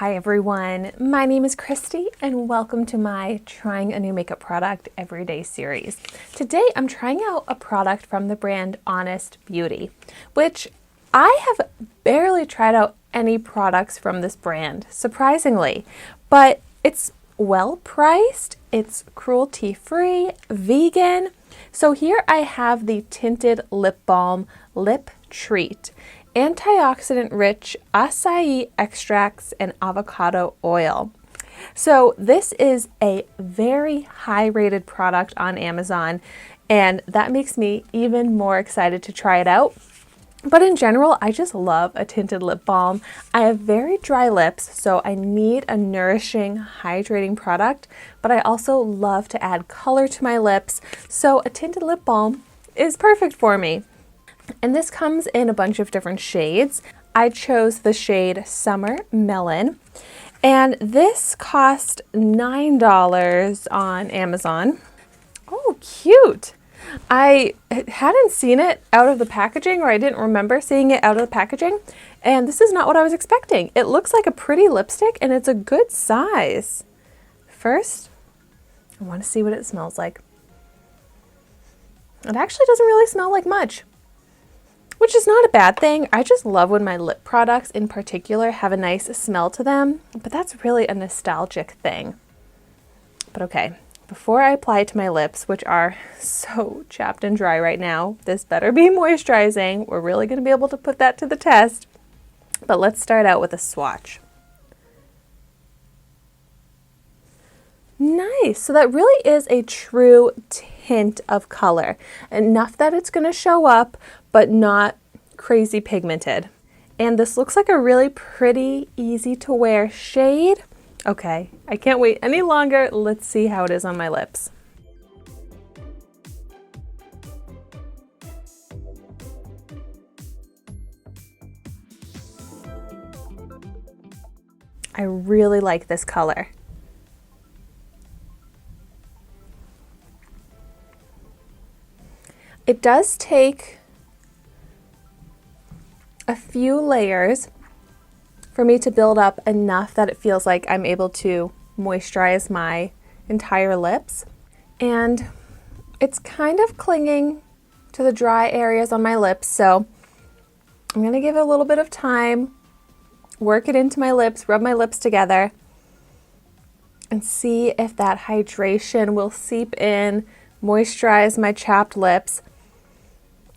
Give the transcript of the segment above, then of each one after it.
Hi everyone, my name is Christy and welcome to my Trying a New Makeup Product Everyday series. Today I'm trying out a product from the brand Honest Beauty, which I have barely tried out any products from this brand, surprisingly, but it's well priced, it's cruelty free, vegan. So here I have the Tinted Lip Balm Lip Treat. Antioxidant rich acai extracts and avocado oil. So this is a very high rated product on Amazon, and that makes me even more excited to try it out. But in general, I just love a tinted lip balm. I have very dry lips, so I need a nourishing, hydrating product, but I also love to add color to my lips, so a tinted lip balm is perfect for me. And this comes in a bunch of different shades. I chose the shade Summer Melon, and this cost $9 on Amazon. Oh, cute! I hadn't seen it out of the packaging, or I didn't remember seeing it out of the packaging, and this is not what I was expecting. It looks like a pretty lipstick, and it's a good size. First, I want to see what it smells like. It actually doesn't really smell like much, which is not a bad thing. I just love when my lip products in particular have a nice smell to them, but that's really a nostalgic thing. But okay, before I apply it to my lips, which are so chapped and dry right now, this better be moisturizing. We're really going to be able to put that to the test. But let's start out with a swatch. Nice, so that really is a true hint of color. Enough that it's going to show up, but not crazy pigmented. And this looks like a really pretty, easy to wear shade. Okay, I can't wait any longer. Let's see how it is on my lips. I really like this color. It does take a few layers for me to build up enough that it feels like I'm able to moisturize my entire lips. And it's kind of clinging to the dry areas on my lips, so I'm gonna give it a little bit of time, work it into my lips, rub my lips together, and see if that hydration will seep in, moisturize my chapped lips.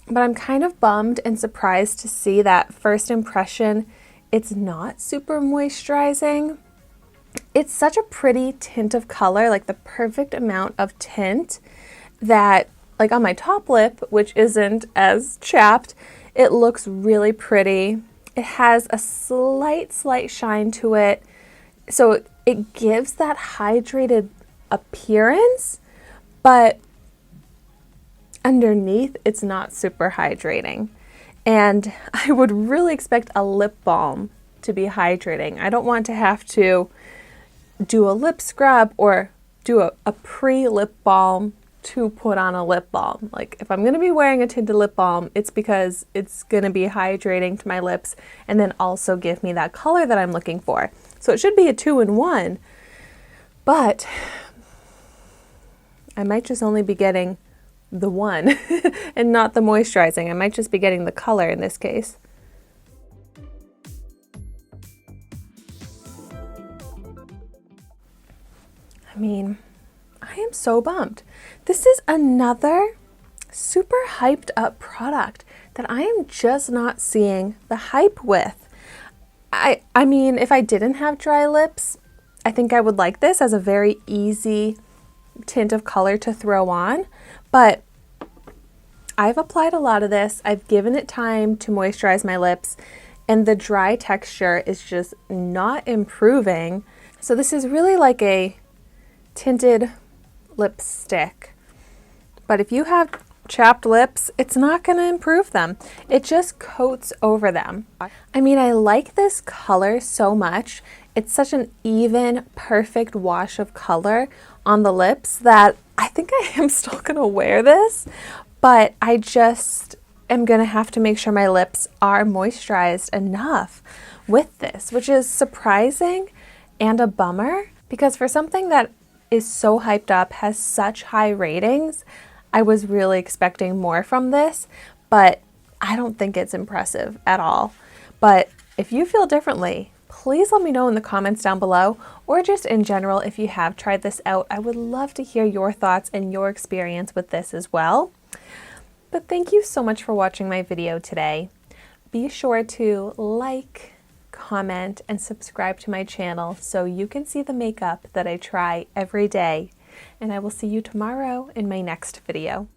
But I'm kind of bummed and surprised to see that first impression, it's not super moisturizing. It's such a pretty tint of color, like the perfect amount of tint that, like on my top lip, which isn't as chapped, it looks really pretty. It has a slight shine to it. So it gives that hydrated appearance, but underneath, it's not super hydrating. And I would really expect a lip balm to be hydrating. I don't want to have to do a lip scrub or do a pre-lip balm to put on a lip balm. Like if I'm gonna be wearing a tinted lip balm, it's because it's gonna be hydrating to my lips and then also give me that color that I'm looking for. So it should be a 2-in-1, but I might just only be getting the one and not the moisturizing. I might just be getting the color in this case. I mean, I am so bummed. This is another super hyped up product that I am just not seeing the hype with. I mean, if I didn't have dry lips, I think I would like this as a very easy tint of color to throw on, but I've applied a lot of this. I've given it time to moisturize my lips, and the dry texture is just not improving. So this is really like a tinted lipstick, but if you have chapped lips, it's not going to improve them. It just coats over them. I mean, I like this color so much. It's such an even, perfect wash of color on the lips that I think I am still going to wear this, but I just am going to have to make sure my lips are moisturized enough, with this, which is surprising and a bummer because for something that is so hyped up, has such high ratings, I was really expecting more from this, but I don't think it's impressive at all. But if you feel differently, please let me know in the comments down below, or just in general if you have tried this out. I would love to hear your thoughts and your experience with this as well. But thank you so much for watching my video today. Be sure to like, comment, and subscribe to my channel so you can see the makeup that I try every day. And I will see you tomorrow in my next video.